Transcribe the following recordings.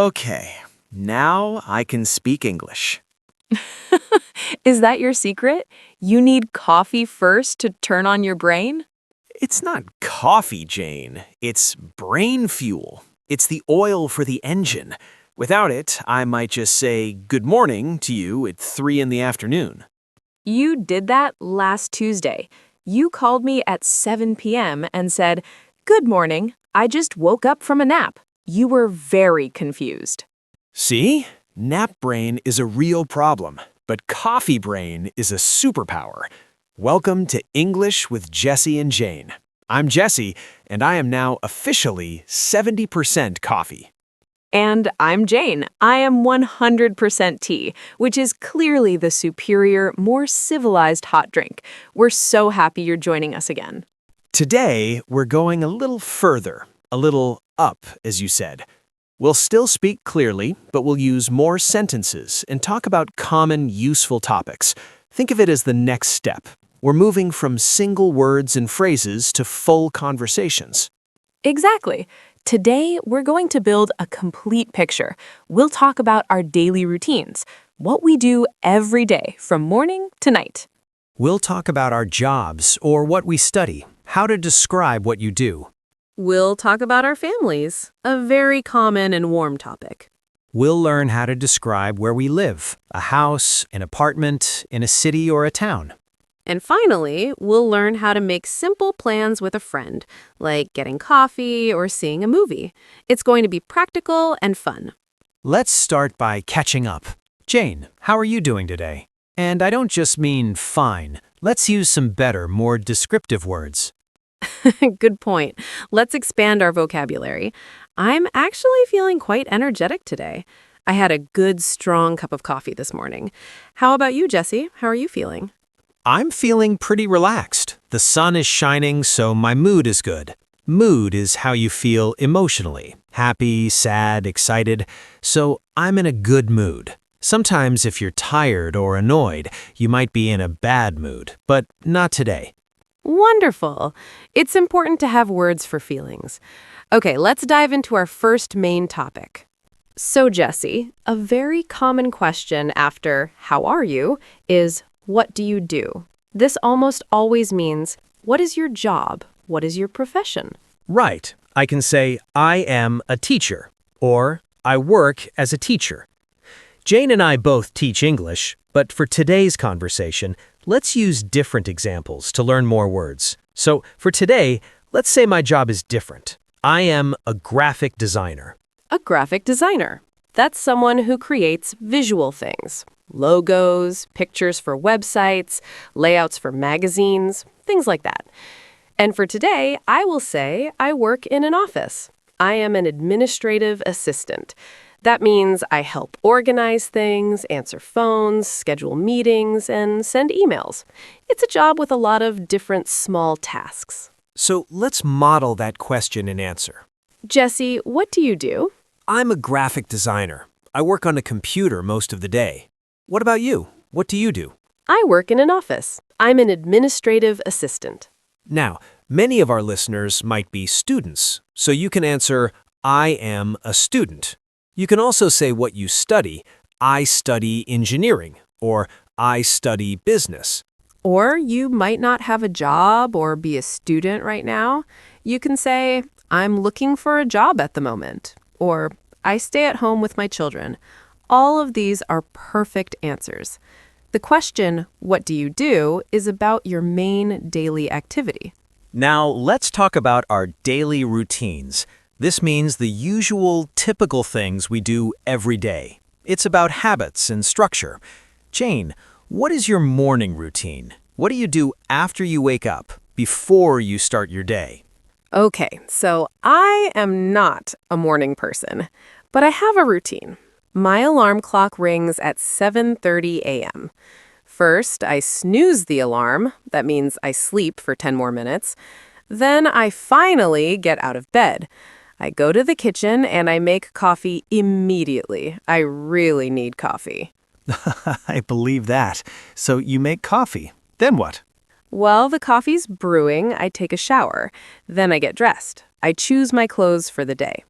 Okay, now I can speak English. Is that your secret? You need coffee first to turn on your brain? It's not coffee, Jane. It's brain fuel. It's the oil for the engine. Without it, I might just say good morning to you at 3 in the afternoon. You did that last Tuesday. You called me at 7 p.m. and said, "Good morning. I just woke up from a nap." You were very confused. See? Nap brain is a real problem, but coffee brain is a superpower. Welcome to English with Jesse and Jane. I'm Jesse, and I am now officially 70% coffee. And I'm Jane. I am 100% tea, which is clearly the superior, more civilized hot drink. We're so happy you're joining us again. Today, we're going a little further, a little up, as you said. We'll still speak clearly, but we'll use more sentences and talk about common, useful topics. Think of it as the next step. We're moving from single words and phrases to full conversations. Exactly. Today, we're going to build a complete picture. We'll talk about our daily routines, what we do every day from morning to night. We'll talk about our jobs or what we study, how to describe what you do. We'll talk about our families, a very common and warm topic. We'll learn how to describe where we live, a house, an apartment, in a city or a town. And finally, we'll learn how to make simple plans with a friend, like getting coffee or seeing a movie. It's going to be practical and fun. Let's start by catching up. Jane, how are you doing today? And I don't just mean fine. Let's use some better, more descriptive words. Good point. Let's expand our vocabulary. I'm actually feeling quite energetic today. I had a good, strong cup of coffee this morning. How about you, Jesse? How are you feeling? I'm feeling pretty relaxed. The sun is shining, so my mood is good. Mood is how you feel emotionally. Happy, sad, excited. So I'm in a good mood. Sometimes if you're tired or annoyed, you might be in a bad mood, but not today. Wonderful. It's important to have words for feelings. Okay, let's dive into our first main topic. So, Jesse, a very common question after "how are you" is "what do you do?" This almost always means, what is your job? What is your profession? Right. I can say, I am a teacher, or I work as a teacher. Jane and I both teach English, but for today's conversation, let's use different examples to learn more words. So for today, let's say my job is different. I am a graphic designer. A graphic designer. That's someone who creates visual things. Logos, pictures for websites, layouts for magazines, things like that. And for today, I will say I work in an office. I am an administrative assistant. That means I help organize things, answer phones, schedule meetings, and send emails. It's a job with a lot of different small tasks. So let's model that question and answer. Jesse, what do you do? I'm a graphic designer. I work on a computer most of the day. What about you? What do you do? I work in an office. I'm an administrative assistant. Now, many of our listeners might be students, so you can answer, I am a student. You can also say what you study. I study engineering, or I study business. Or you might not have a job or be a student right now. You can say, I'm looking for a job at the moment, or I stay at home with my children. All of these are perfect answers. The question, what do you do, is about your main daily activity. Now, let's talk about our daily routines. This means the usual, typical things we do every day. It's about habits and structure. Jane, what is your morning routine? What do you do after you wake up, before you start your day? Okay, so I am not a morning person, but I have a routine. My alarm clock rings at 7:30 a.m. First, I snooze the alarm. That means I sleep for 10 more minutes. Then I finally get out of bed. I go to the kitchen and I make coffee immediately. I really need coffee. I believe that. So you make coffee. Then what? While the coffee's brewing, I take a shower. Then I get dressed. I choose my clothes for the day.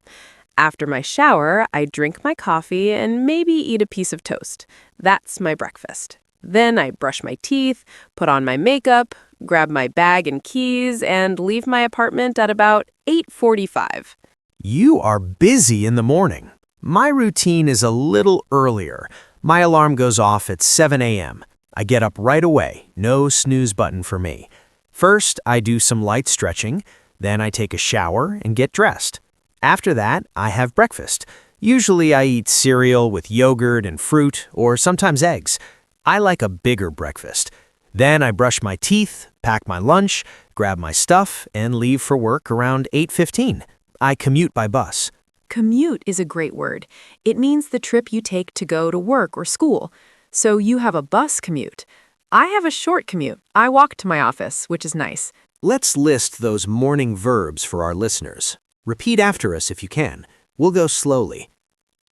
After my shower, I drink my coffee and maybe eat a piece of toast. That's my breakfast. Then I brush my teeth, put on my makeup, grab my bag and keys, and leave my apartment at about 8:45. You are busy in the morning. My routine is a little earlier. My alarm goes off at 7 a.m. I get up right away, no snooze button for me. First, I do some light stretching, then I take a shower and get dressed. After that, I have breakfast. Usually I eat cereal with yogurt and fruit, or sometimes eggs. I like a bigger breakfast. Then I brush my teeth, pack my lunch, grab my stuff, and leave for work around 8:15. I commute by bus. Commute is a great word. It means the trip you take to go to work or school. So you have a bus commute. I have a short commute. I walk to my office, which is nice. Let's list those morning verbs for our listeners. Repeat after us if you can. We'll go slowly.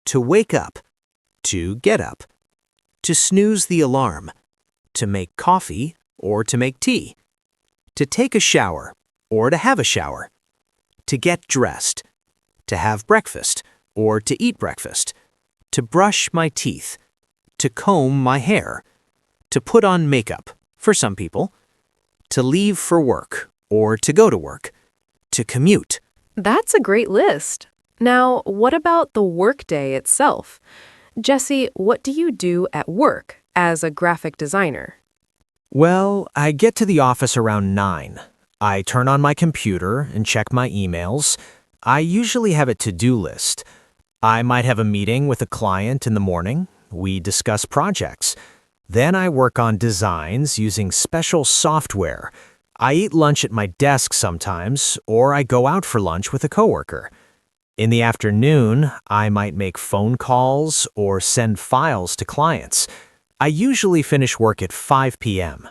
To wake up. To get up. To snooze the alarm. To make coffee or to make tea. To take a shower or to have a shower. To get dressed. To have breakfast or to eat breakfast. To brush my teeth. To comb my hair. To put on makeup, for some people. To leave for work or to go to work. To commute. That's a great list. Now, what about the workday itself? Jesse, what do you do at work as a graphic designer? Well, I get to the office around 9. I turn on my computer and check my emails. I usually have a to-do list. I might have a meeting with a client in the morning. We discuss projects. Then I work on designs using special software. I eat lunch at my desk sometimes, or I go out for lunch with a coworker. In the afternoon, I might make phone calls or send files to clients. I usually finish work at 5 p.m.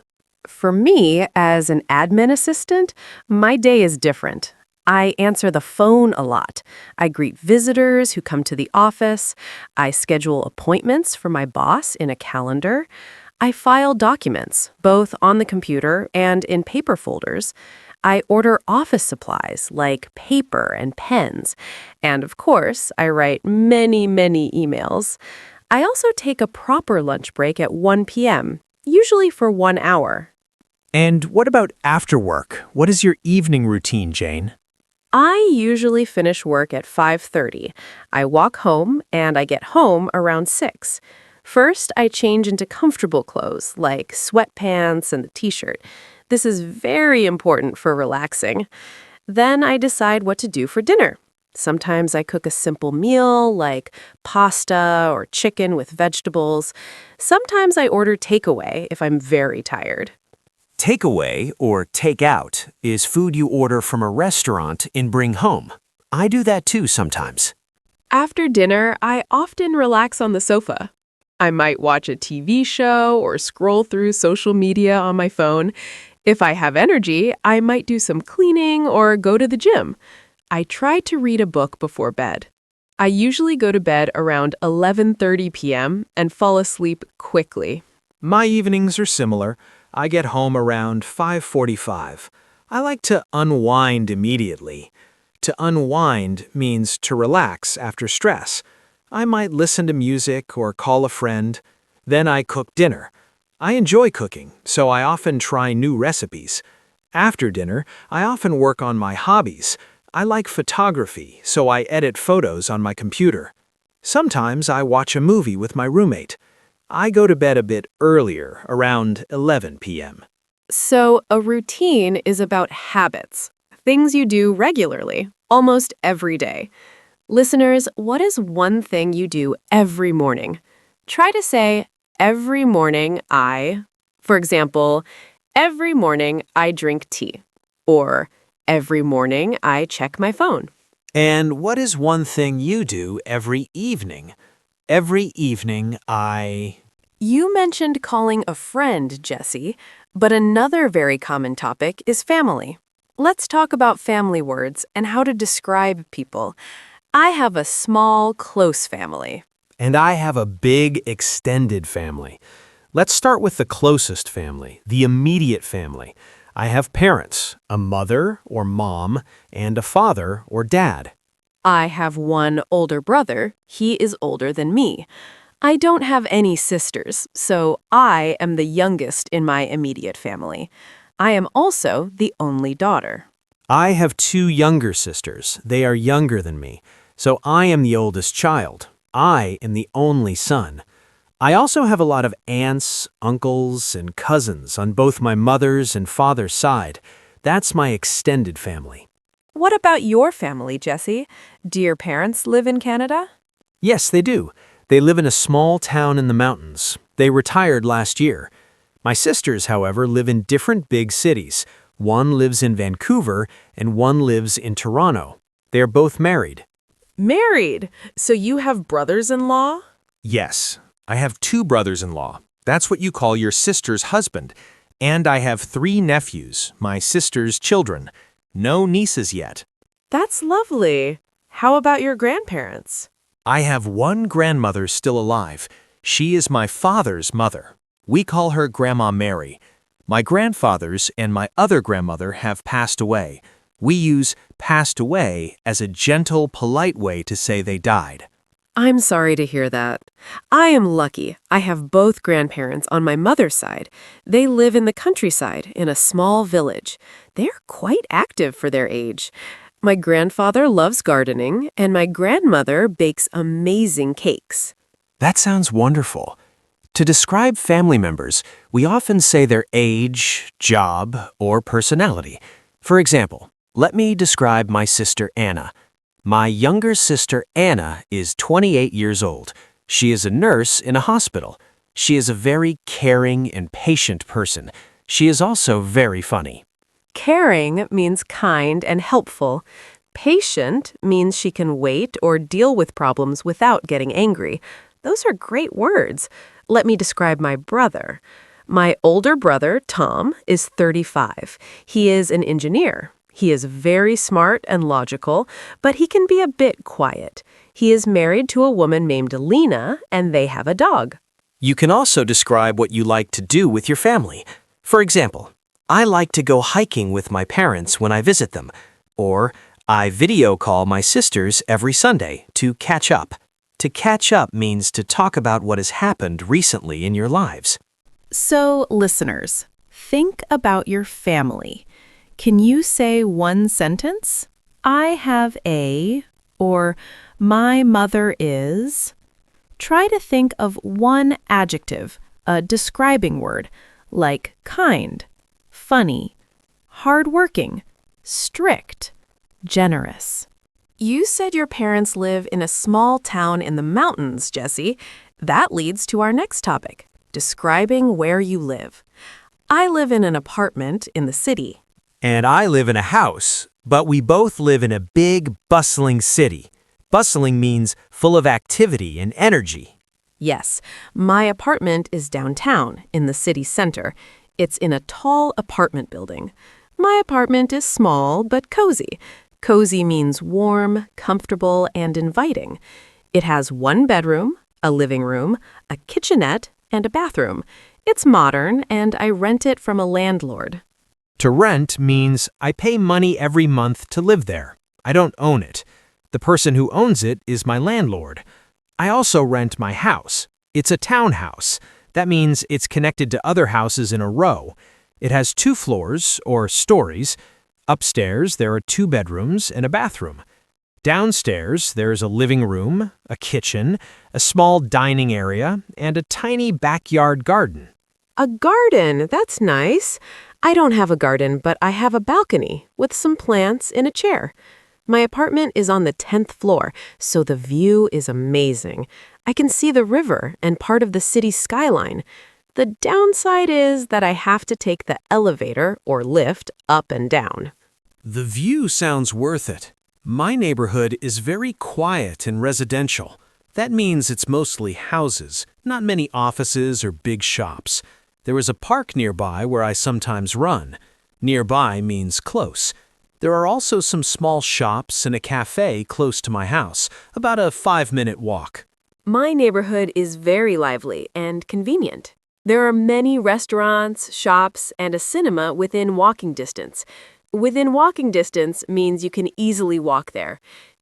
For me, as an admin assistant, my day is different. I answer the phone a lot. I greet visitors who come to the office. I schedule appointments for my boss in a calendar. I file documents, both on the computer and in paper folders. I order office supplies like paper and pens. And of course, I write many, many emails. I also take a proper lunch break at 1 p.m., usually for 1 hour. And what about after work? What is your evening routine, Jane? I usually finish work at 5:30. I walk home and I get home around 6. First, I change into comfortable clothes like sweatpants and a t-shirt. This is very important for relaxing. Then I decide what to do for dinner. Sometimes I cook a simple meal like pasta or chicken with vegetables. Sometimes I order takeaway if I'm very tired. Takeaway, or take-out, is food you order from a restaurant and bring home. I do that too sometimes. After dinner, I often relax on the sofa. I might watch a TV show or scroll through social media on my phone. If I have energy, I might do some cleaning or go to the gym. I try to read a book before bed. I usually go to bed around 11:30 p.m. and fall asleep quickly. My evenings are similar. I get home around 5:45. I like to unwind immediately. To unwind means to relax after stress. I might listen to music or call a friend. Then I cook dinner. I enjoy cooking, so I often try new recipes. After dinner, I often work on my hobbies. I like photography, so I edit photos on my computer. Sometimes I watch a movie with my roommate. I go to bed a bit earlier, around 11 p.m. So, a routine is about habits, things you do regularly, almost every day. Listeners, what is one thing you do every morning? Try to say, every morning for example, every morning I drink tea, or every morning I check my phone. And what is one thing you do every evening? Every evening You mentioned calling a friend, Jesse, but another very common topic is family. Let's talk about family words and how to describe people. I have a small, close family. And I have a big, extended family. Let's start with the closest family, the immediate family. I have parents, a mother or mom, and a father or dad. I have one older brother. He is older than me. I don't have any sisters, so I am the youngest in my immediate family. I am also the only daughter. I have two younger sisters. They are younger than me. So I am the oldest child. I am the only son. I also have a lot of aunts, uncles, and cousins on both my mother's and father's side. That's my extended family. What about your family, Jesse? Do your parents live in Canada? Yes, they do. They live in a small town in the mountains. They retired last year. My sisters, however, live in different big cities. One lives in Vancouver and one lives in Toronto. They are both married. Married? So you have brothers-in-law? Yes, I have two brothers-in-law. That's what you call your sister's husband. And I have 3 nephews, my sister's children. No nieces yet. That's lovely. How about your grandparents? I have one grandmother still alive. She is my father's mother. We call her Grandma Mary. My grandfathers and my other grandmother have passed away. We use passed away as a gentle, polite way to say they died. I'm sorry to hear that. I am lucky. I have both grandparents on my mother's side. They live in the countryside in a small village. They're quite active for their age. My grandfather loves gardening, and my grandmother bakes amazing cakes. That sounds wonderful. To describe family members, we often say their age, job, or personality. For example, let me describe my sister Anna. My younger sister Anna is 28 years old. She is a nurse in a hospital. She is a very caring and patient person. She is also very funny. Caring means kind and helpful. Patient means she can wait or deal with problems without getting angry. Those are great words. Let me describe my brother. My older brother, Tom, is 35. He is an engineer. He is very smart and logical, but he can be a bit quiet. He is married to a woman named Lena, and they have a dog. You can also describe what you like to do with your family. For example, I like to go hiking with my parents when I visit them, or I video call my sisters every Sunday to catch up. To catch up means to talk about what has happened recently in your lives. So, listeners, think about your family. Can you say one sentence? I have a, or my mother is. Try to think of one adjective, a describing word, like kind, funny, hardworking, strict, generous. You said your parents live in a small town in the mountains, Jesse. That leads to our next topic, describing where you live. I live in an apartment in the city. And I live in a house, but we both live in a big, bustling city. Bustling means full of activity and energy. Yes, my apartment is downtown in the city center. It's in a tall apartment building. My apartment is small but cozy. Cozy means warm, comfortable, and inviting. It has 1 bedroom, a living room, a kitchenette, and a bathroom. It's modern, and I rent it from a landlord. To rent means I pay money every month to live there. I don't own it. The person who owns it is my landlord. I also rent my house. It's a townhouse. That means it's connected to other houses in a row. It has 2 floors, or stories. Upstairs, there are 2 bedrooms and a bathroom. Downstairs, there is a living room, a kitchen, a small dining area, and a tiny backyard garden. A garden, that's nice. I don't have a garden, but I have a balcony with some plants in a chair. My apartment is on the 10th floor, so the view is amazing. I can see the river and part of the city skyline. The downside is that I have to take the elevator or lift up and down. The view sounds worth it. My neighborhood is very quiet and residential. That means it's mostly houses, not many offices or big shops. There is a park nearby where I sometimes run. Nearby means close. There are also some small shops and a cafe close to my house, about a 5-minute walk. My neighborhood is very lively and convenient. There are many restaurants, shops, and a cinema within walking distance. Within walking distance means you can easily walk there.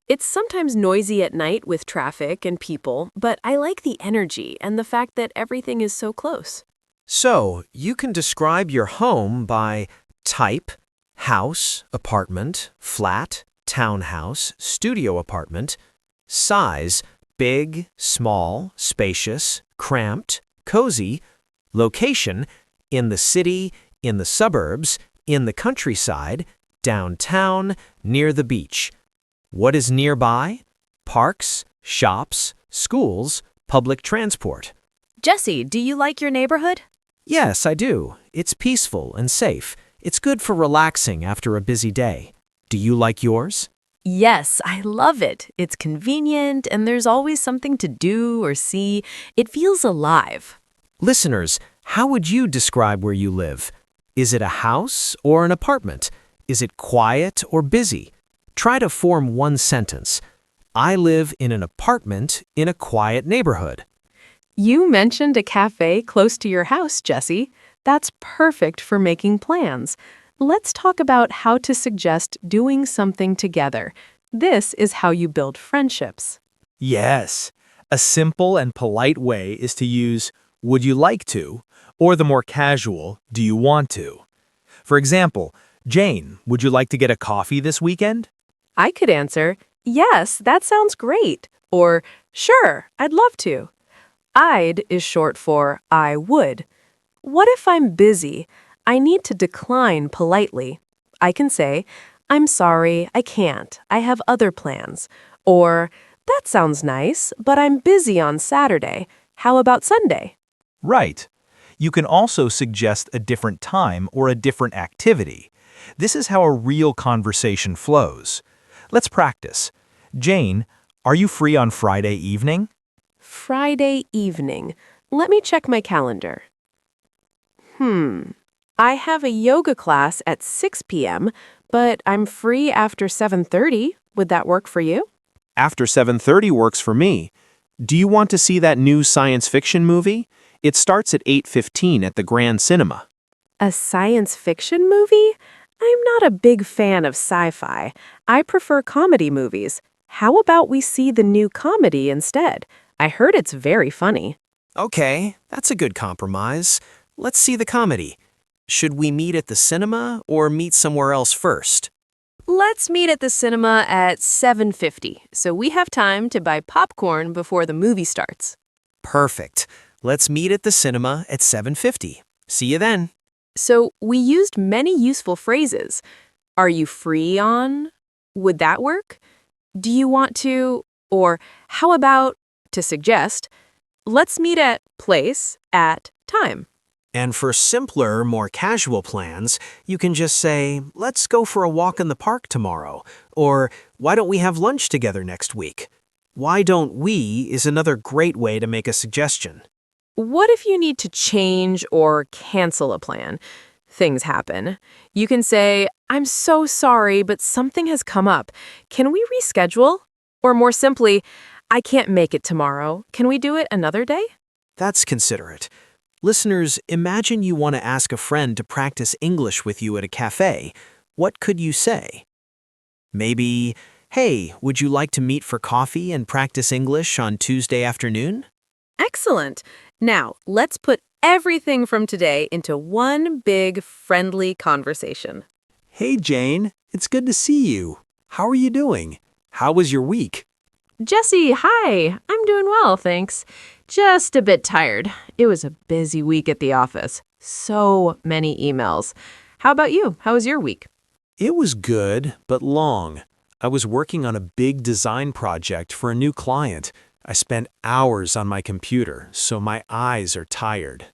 It's sometimes noisy at night with traffic and people, but I like the energy and the fact that everything is so close. So, you can describe your home by type, house, apartment, flat, townhouse, studio apartment, size, big, small, spacious, cramped, cozy, location, in the city, in the suburbs, in the countryside, downtown, near the beach. What is nearby? Parks, shops, schools, public transport. Jesse, do you like your neighborhood? Yes, I do. It's peaceful and safe. It's good for relaxing after a busy day. Do you like yours? Yes, I love it. It's convenient and there's always something to do or see. It feels alive. Listeners, how would you describe where you live? Is it a house or an apartment? Is it quiet or busy? Try to form one sentence. I live in an apartment in a quiet neighborhood. You mentioned a cafe close to your house, Jesse. That's perfect for making plans. Let's talk about how to suggest doing something together. This is how you build friendships. Yes. A simple and polite way is to use would you like to, or the more casual, do you want to? For example, Jane, would you like to get a coffee this weekend? I could answer, yes, that sounds great. Or, sure, I'd love to. I'd is short for I would. What if I'm busy? I need to decline politely. I can say, I'm sorry, I can't. I have other plans. Or, that sounds nice, but I'm busy on Saturday. How about Sunday? Right. You can also suggest a different time or a different activity. This is how a real conversation flows. Let's practice. Jane, are you free on Friday evening? Friday evening. Let me check my calendar. I have a yoga class at 6 p.m., but I'm free after 7:30. Would that work for you? After 7:30 works for me. Do you want to see that new science fiction movie? It starts at 8:15 at the Grand Cinema. A science fiction movie? I'm not a big fan of sci-fi. I prefer comedy movies. How about we see the new comedy instead? I heard it's very funny. Okay, that's a good compromise. Let's see the comedy. Should we meet at the cinema or meet somewhere else first? Let's meet at the cinema at 7:50, so we have time to buy popcorn before the movie starts. Perfect. Let's meet at the cinema at 7:50. See you then. So we used many useful phrases. Are you free on? Would that work? Do you want to? Or how about, to suggest, let's meet at place, at time. And for simpler, more casual plans, you can just say, let's go for a walk in the park tomorrow, or why don't we have lunch together next week? Why don't we is another great way to make a suggestion. What if you need to change or cancel a plan? Things happen. You can say, I'm so sorry, but something has come up. Can we reschedule? Or more simply, I can't make it tomorrow. Can we do it another day? That's considerate. Listeners, imagine you want to ask a friend to practice English with you at a cafe. What could you say? Maybe, hey, would you like to meet for coffee and practice English on Tuesday afternoon? Excellent. Now, let's put everything from today into one big, friendly conversation. Hey, Jane. It's good to see you. How are you doing? How was your week? Jesse, hi. I'm doing well, thanks. Just a bit tired. It was a busy week at the office. So many emails. How about you? How was your week? It was good, but long. I was working on a big design project for a new client. I spent hours on my computer, so my eyes are tired.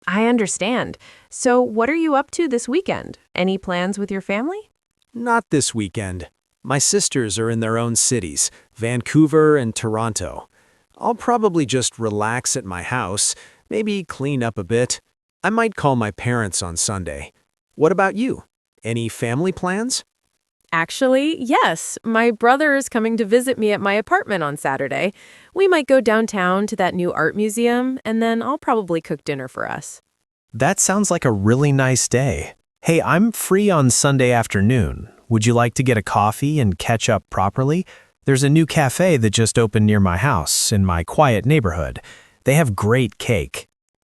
I understand. So what are you up to this weekend? Any plans with your family? Not this weekend. My sisters are in their own cities, Vancouver and Toronto. I'll probably just relax at my house, maybe clean up a bit. I might call my parents on Sunday. What about you? Any family plans? Actually, yes. My brother is coming to visit me at my apartment on Saturday. We might go downtown to that new art museum, and then I'll probably cook dinner for us. That sounds like a really nice day. Hey, I'm free on Sunday afternoon. Would you like to get a coffee and catch up properly? There's a new cafe that just opened near my house in my quiet neighborhood. They have great cake.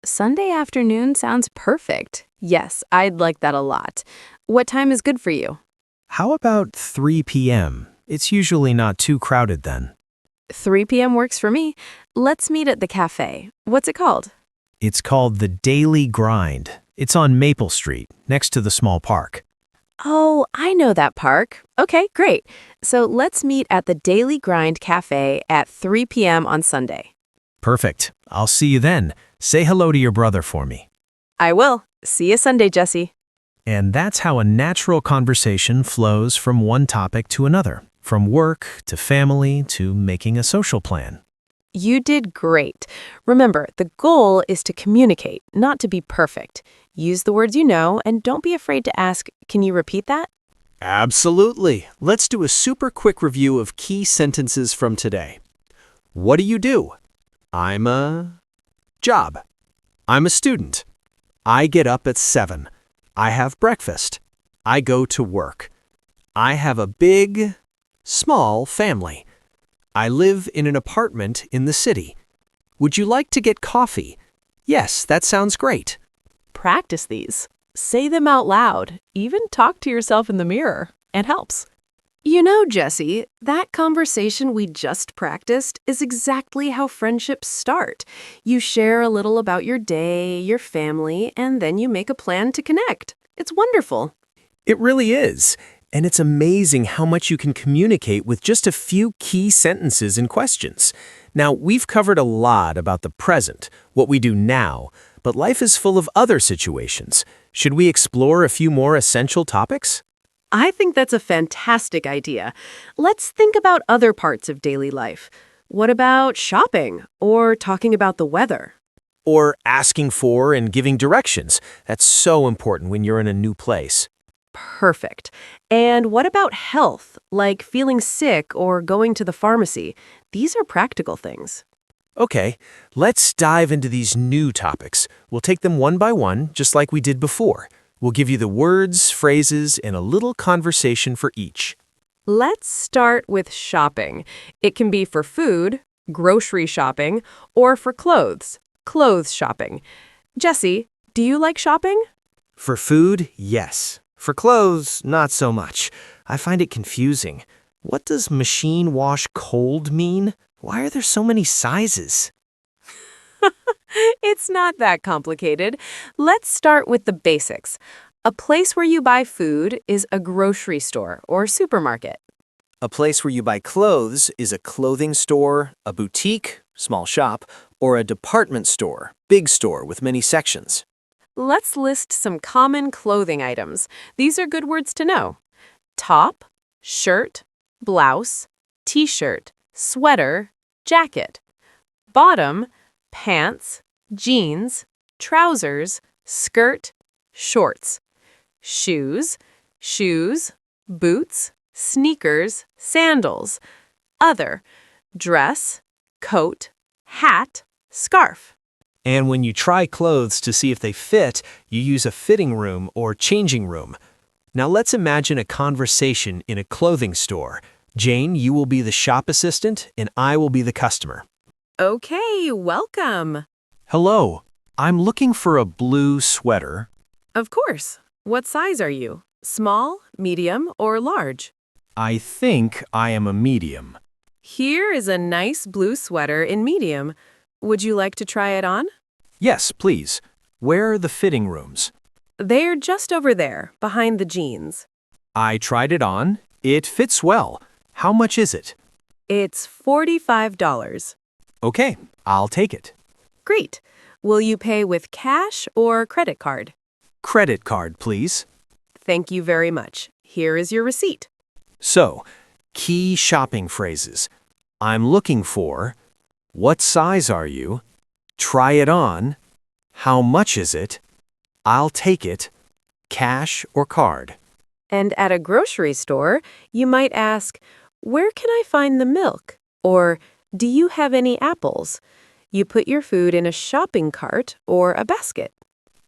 Sunday afternoon sounds perfect. Yes, I'd like that a lot. What time is good for you? How about 3 p.m.? It's usually not too crowded then. 3 p.m. works for me. Let's meet at the cafe. What's it called? It's called the Daily Grind. It's on Maple Street, next to the small park. Oh, I know that park. Okay, great. So let's meet at the Daily Grind Cafe at 3 p.m. on Sunday. Perfect. I'll see you then. Say hello to your brother for me. I will. See you Sunday, Jesse. And that's how a natural conversation flows from one topic to another, from work to family to making a social plan. You did great. Remember, the goal is to communicate, not to be perfect. Use the words you know, and don't be afraid to ask, can you repeat that? Absolutely. Let's do a super quick review of key sentences from today. What do? I'm a job. I'm a student. I get up at 7. I have breakfast. I go to work. I have a big, small family. I live in an apartment in the city. Would you like to get coffee? Yes, that sounds great. Practice these. Say them out loud. Even talk to yourself in the mirror. It helps. You know, Jesse, that conversation we just practiced is exactly how friendships start. You share a little about your day, your family, and then you make a plan to connect. It's wonderful. It really is. And it's amazing how much you can communicate with just a few key sentences and questions. Now, we've covered a lot about the present, what we do now, but life is full of other situations. Should we explore a few more essential topics? I think that's a fantastic idea. Let's think about other parts of daily life. What about shopping or talking about the weather? Or asking for and giving directions. That's so important when you're in a new place. Perfect. And what about health, like feeling sick or going to the pharmacy? These are practical things. Okay, let's dive into these new topics. We'll take them one by one, just like we did before. We'll give you the words, phrases, and a little conversation for each. Let's start with shopping. It can be for food, grocery shopping, or for clothes shopping. Jesse, do you like shopping? For food, yes. For clothes, not so much. I find it confusing. What does machine wash cold mean? Why are there so many sizes? It's not that complicated. Let's start with the basics. A place where you buy food is a grocery store or supermarket. A place where you buy clothes is a clothing store, a boutique, small shop, or a department store, big store with many sections. Let's list some common clothing items. These are good words to know. Top, shirt, blouse, t-shirt, sweater, jacket. Bottom, pants, jeans, trousers, skirt, shorts. Shoes, boots, sneakers, sandals. Other, dress, coat, hat, scarf. And when you try clothes to see if they fit, you use a fitting room or changing room. Now let's imagine a conversation in a clothing store. Jane, you will be the shop assistant and I will be the customer. Okay, welcome. Hello, I'm looking for a blue sweater. Of course. What size are you? Small, medium, or large? I think I am a medium. Here is a nice blue sweater in medium. Would you like to try it on? Yes, please. Where are the fitting rooms? They're just over there, behind the jeans. I tried it on. It fits well. How much is it? It's $45. Okay, I'll take it. Great. Will you pay with cash or credit card? Credit card, please. Thank you very much. Here is your receipt. So, key shopping phrases. I'm looking for. What size are you? Try it on. How much is it? I'll take it. Cash or card. And at a grocery store, you might ask, where can I find the milk? Or, do you have any apples? You put your food in a shopping cart or a basket.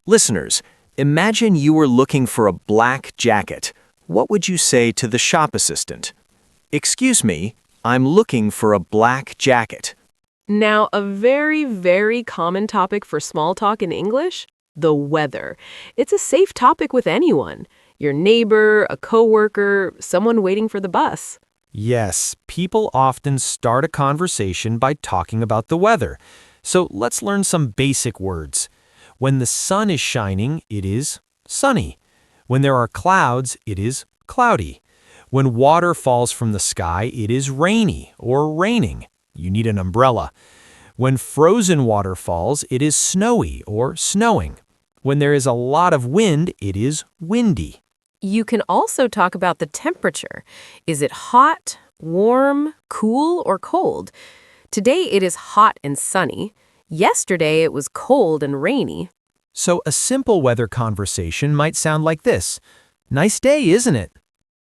Listeners, imagine you were looking for a black jacket. What would you say to the shop assistant? Excuse me, I'm looking for a black jacket. Now, a very, very common topic for small talk in English, the weather. It's a safe topic with anyone. Your neighbor, a coworker, someone waiting for the bus. Yes, people often start a conversation by talking about the weather. So let's learn some basic words. When the sun is shining, it is sunny. When there are clouds, it is cloudy. When water falls from the sky, it is rainy or raining. You need an umbrella. When frozen water falls, it is snowy or snowing. When there is a lot of wind, it is windy. You can also talk about the temperature. Is it hot, warm, cool, or cold? Today it is hot and sunny. Yesterday it was cold and rainy. So a simple weather conversation might sound like this. Nice day, isn't it?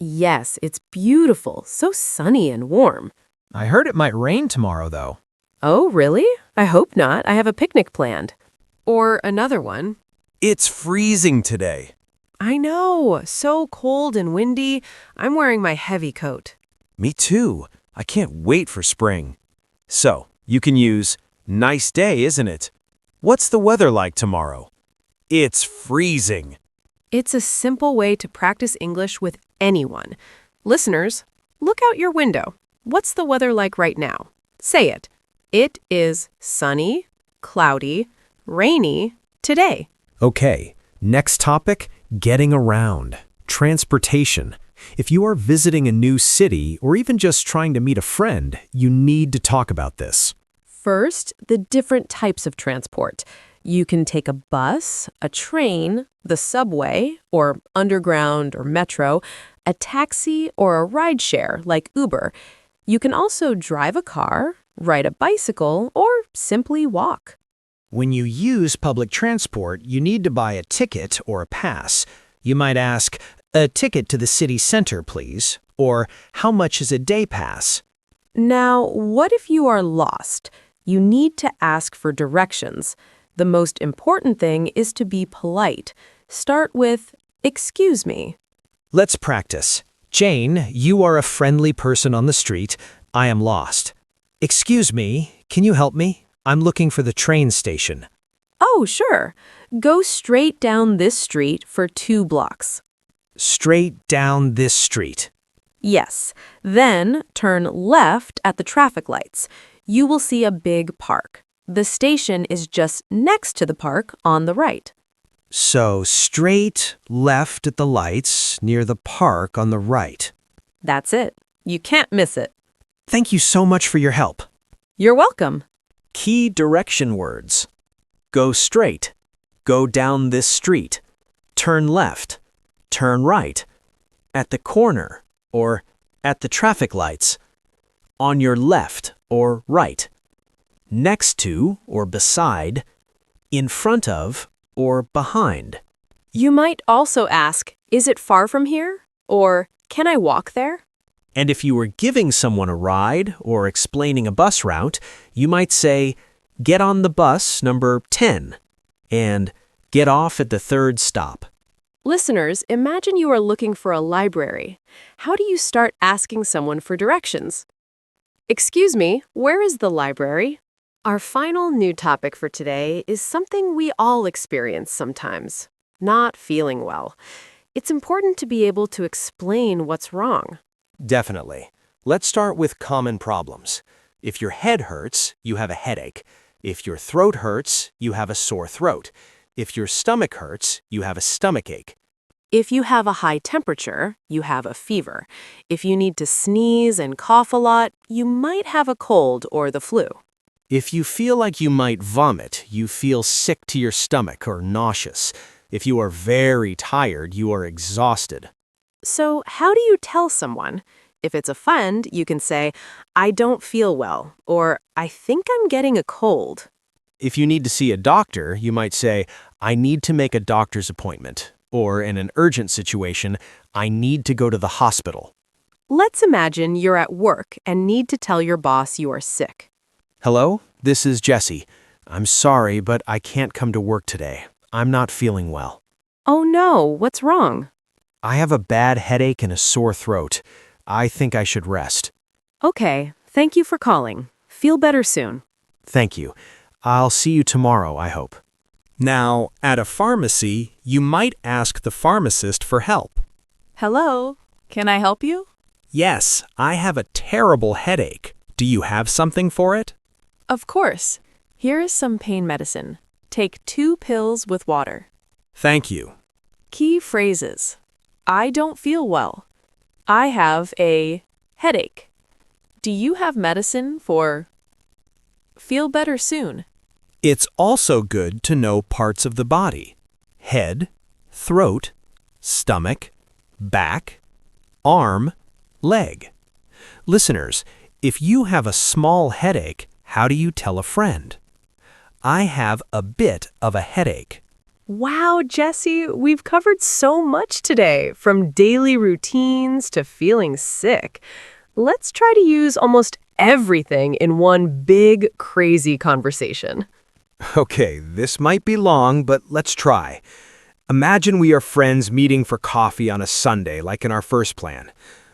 Yes, it's beautiful, so sunny and warm. I heard it might rain tomorrow, though. Oh, really? I hope not. I have a picnic planned. Or another one. It's freezing today. I know, so cold and windy. I'm wearing my heavy coat. Me too. I can't wait for spring. So, you can use, nice day, isn't it? What's the weather like tomorrow? It's freezing. It's a simple way to practice English with anyone. Listeners, look out your window. What's the weather like right now? Say it. It is sunny, cloudy, rainy today. Okay, next topic, getting around. Transportation. If you are visiting a new city or even just trying to meet a friend, you need to talk about this. First, the different types of transport. You can take a bus, a train, the subway, or underground or metro, a taxi, or a rideshare like Uber. You can also drive a car, ride a bicycle, or simply walk. When you use public transport, you need to buy a ticket or a pass. You might ask, a ticket to the city center, please, or how much is a day pass? Now, what if you are lost? You need to ask for directions. The most important thing is to be polite. Start with, excuse me. Let's practice. Jane, you are a friendly person on the street. I am lost. Excuse me, can you help me? I'm looking for the train station. Oh, sure. Go straight down this street for 2 blocks. Straight down this street. Yes. Then turn left at the traffic lights. You will see a big park. The station is just next to the park on the right. So straight left at the lights near the park on the right. That's it. You can't miss it. Thank you so much for your help. You're welcome. Key direction words. Go straight. Go down this street. Turn left. Turn right. At the corner or at the traffic lights. On your left or right. Next to or beside. In front of or behind. You might also ask, is it far from here? Or can I walk there? And if you were giving someone a ride or explaining a bus route, you might say, get on the bus number 10 and get off at the 3rd stop. Listeners, imagine you are looking for a library. How do you start asking someone for directions? Excuse me, where is the library? Our final new topic for today is something we all experience sometimes, not feeling well. It's important to be able to explain what's wrong. Definitely. Let's start with common problems. If your head hurts, you have a headache. If your throat hurts, you have a sore throat. If your stomach hurts, you have a stomachache. If you have a high temperature, you have a fever. If you need to sneeze and cough a lot, you might have a cold or the flu. If you feel like you might vomit, you feel sick to your stomach or nauseous. If you are very tired, you are exhausted. So how do you tell someone? If it's a friend, you can say, I don't feel well, or I think I'm getting a cold. If you need to see a doctor, you might say, I need to make a doctor's appointment. Or in an urgent situation, I need to go to the hospital. Let's imagine you're at work and need to tell your boss you are sick. Hello, this is Jesse. I'm sorry, but I can't come to work today. I'm not feeling well. Oh no, what's wrong? I have a bad headache and a sore throat. I think I should rest. Okay, Thank you for calling. Feel better soon. Thank you. I'll see you tomorrow, I hope. Now, at a pharmacy, you might ask the pharmacist for help. Hello, can I help you? Yes, I have a terrible headache. Do you have something for it? Of course. Here is some pain medicine. Take 2 pills with water. Thank you. Key phrases. I don't feel well. I have a headache. Do you have medicine for feel better soon? It's also good to know parts of the body: head, throat, stomach, back, arm, leg. Listeners, if you have a small headache, how do you tell a friend? I have a bit of a headache. Wow, Jesse, we've covered so much today, from daily routines to feeling sick. Let's try to use almost everything in one big, crazy conversation. Okay, this might be long, but let's try. Imagine we are friends meeting for coffee on a Sunday, like in our first plan.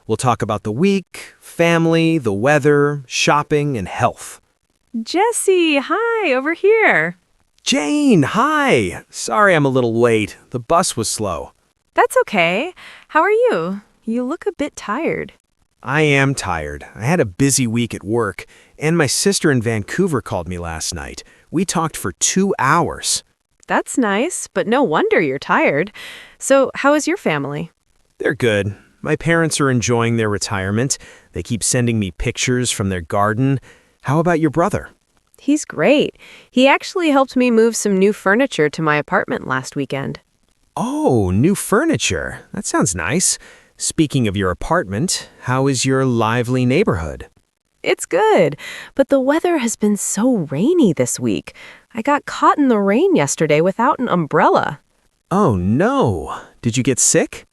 We'll talk about the week, family, the weather, shopping, and health. Jesse, hi, over here. Jane, hi! Sorry I'm a little late. The bus was slow. That's okay. How are you? You look a bit tired. I am tired. I had a busy week at work, and my sister in Vancouver called me last night. We talked for 2 hours. That's nice, but no wonder you're tired. So, how is your family? They're good. My parents are enjoying their retirement. They keep sending me pictures from their garden. How about your brother? He's great. He actually helped me move some new furniture to my apartment last weekend. Oh, new furniture. That sounds nice. Speaking of your apartment, how is your lively neighborhood? It's good, but the weather has been so rainy this week. I got caught in the rain yesterday without an umbrella. Oh no. Did you get sick?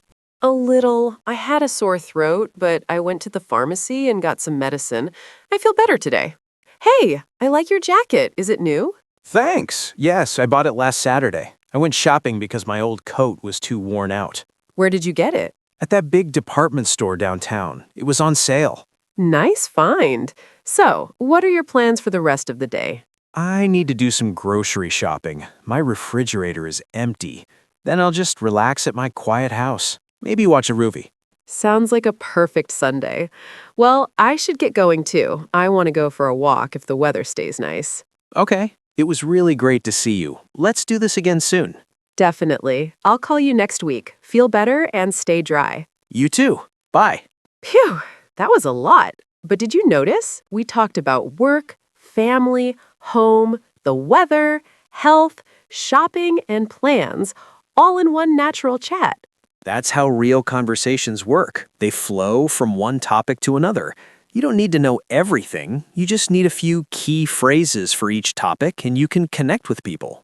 A little. I had a sore throat, but I went to the pharmacy and got some medicine. I feel better today. Hey, I like your jacket. Is it new? Thanks. Yes, I bought it last Saturday. I went shopping because my old coat was too worn out. Where did you get it? At that big department store downtown. It was on sale. Nice find. So, what are your plans for the rest of the day? I need to do some grocery shopping. My refrigerator is empty. Then I'll just relax at my quiet house. Maybe watch a movie. Sounds like a perfect Sunday. Well, I should get going too. I want to go for a walk if the weather stays nice. Okay. It was really great to see you. Let's do this again soon. Definitely. I'll call you next week. Feel better and stay dry. You too. Bye. Phew, that was a lot. But did you notice? We talked about work, family, home, the weather, health, shopping, and plans, all in one natural chat. That's how real conversations work. They flow from one topic to another. You don't need to know everything. You just need a few key phrases for each topic, and you can connect with people.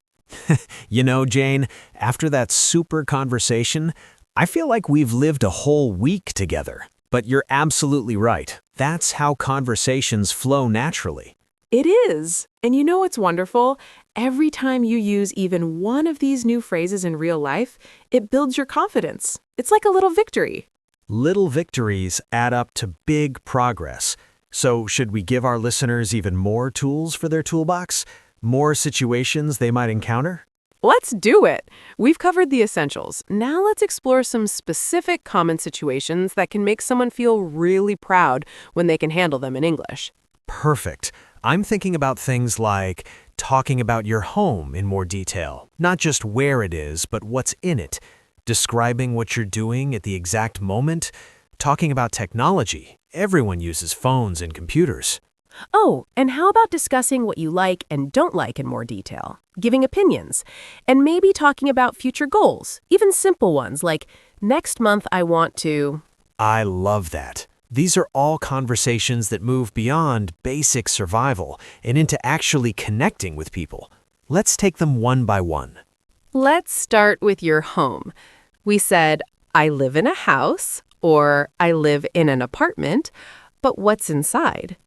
You know, Jane, after that super conversation, I feel like we've lived a whole week together. But you're absolutely right. That's how conversations flow naturally. It is. And you know what's wonderful? Every time you use even one of these new phrases in real life, it builds your confidence. It's like a little victory. Little victories add up to big progress. So should we give our listeners even more tools for their toolbox? More situations they might encounter? Let's do it. We've covered the essentials. Now let's explore some specific common situations that can make someone feel really proud when they can handle them in English. Perfect. I'm thinking about things like talking about your home in more detail, not just where it is, but what's in it, describing what you're doing at the exact moment, talking about technology. Everyone uses phones and computers. Oh, and how about discussing what you like and don't like in more detail, giving opinions, and maybe talking about future goals, even simple ones like, next month I want to... I love that. These are all conversations that move beyond basic survival and into actually connecting with people. Let's take them one by one. Let's start with your home. We said, I live in a house, or I live in an apartment, but what's inside?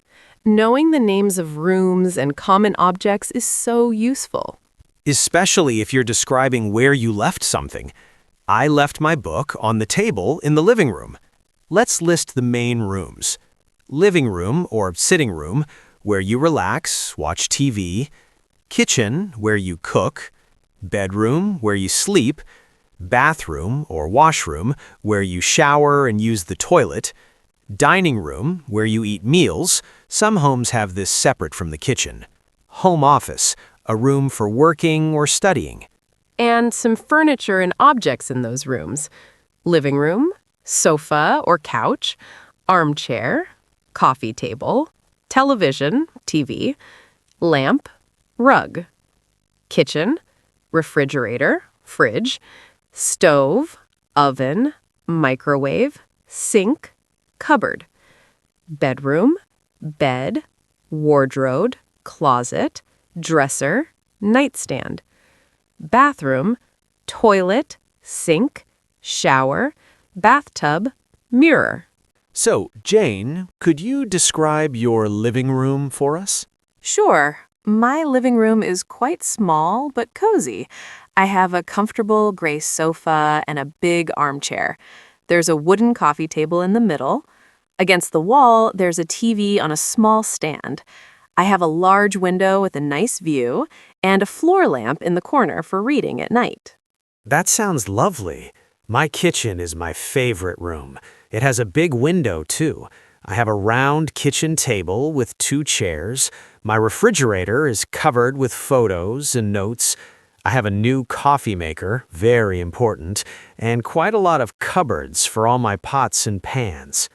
Knowing the names of rooms and common objects is so useful. Especially if you're describing where you left something. I left my book on the table in the living room. Let's list the main rooms. living room or sitting room, where you relax, watch TV, kitchen, where you cook, bedroom, where you sleep, bathroom or washroom, where you shower and use the toilet, dining room, where you eat meals. Some homes have this separate from the kitchen. Home office, a room for working or studying. And some furniture and objects in those rooms. Living room, sofa or couch, armchair, coffee table, television, TV, lamp, rug, kitchen, refrigerator, fridge, stove, oven, microwave, sink, cupboard, bedroom, bed, wardrobe, closet, dresser, nightstand, bathroom, toilet, sink, shower, bathtub, mirror. So, Jane, could you describe your living room for us? Sure. My living room is quite small but cozy. I have a comfortable gray sofa and a big armchair. There's a wooden coffee table in the middle. Against the wall, there's a TV on a small stand. I have a large window with a nice view and a floor lamp in the corner for reading at night. That sounds lovely. My kitchen is my favorite room. It has a big window, too. I have a round kitchen table with 2 chairs. My refrigerator is covered with photos and notes. I have a new coffee maker, very important, and quite a lot of cupboards for all my pots and pans.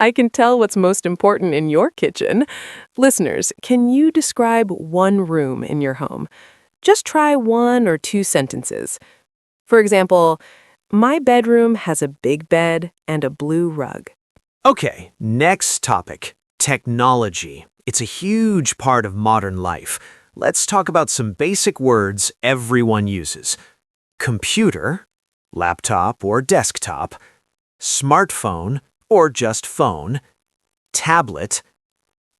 I can tell what's most important in your kitchen. Listeners, can you describe one room in your home? Just try 1 or 2 sentences. For example, my bedroom has a big bed and a blue rug. Okay, next topic, technology. It's a huge part of modern life. Let's talk about some basic words everyone uses. Computer, laptop or desktop, smartphone or just phone, tablet,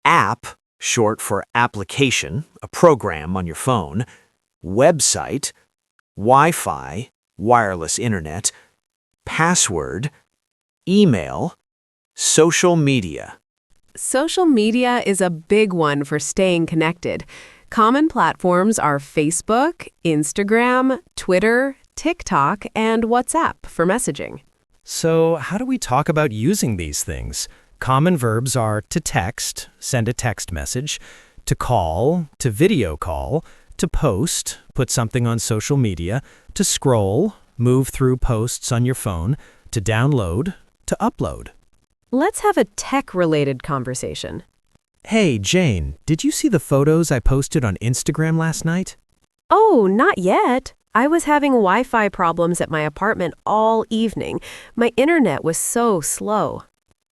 app, short for application, a program on your phone, website, Wi-Fi, wireless internet, password, email, social media. Social media is a big one for staying connected. Common platforms are Facebook, Instagram, Twitter, TikTok, and WhatsApp for messaging. So, how do we talk about using these things? Common verbs are to text, send a text message, to call, to video call, to post, put something on social media, to scroll, move through posts on your phone, to download, to upload. Let's have a tech-related conversation. Hey, Jane, did you see the photos I posted on Instagram last night? Oh, not yet. I was having Wi-Fi problems at my apartment all evening. My internet was so slow.